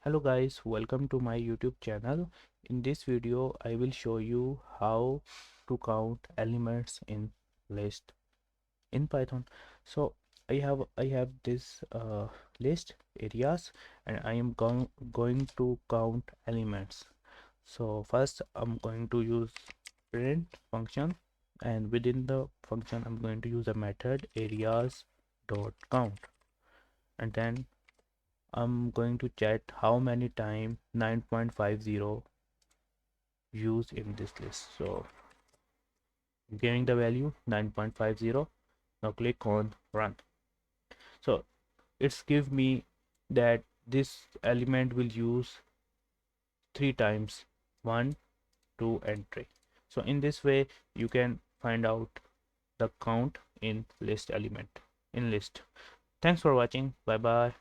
Hello guys, welcome to my YouTube channel. In this video I will show you how to count elements in list in Python. So I have this list areas, and I am going to count elements. So first I'm going to use print function, and within the function I'm going to use a method areas dot count, and then I'm going to check how many time 9.50 used in this list. So giving the value 9.50. Now click on run. So it's give me that this element will use 3 times: 1, 2 and 3. So in this way you can find out the count in list element in list. Thanks for watching. Bye bye.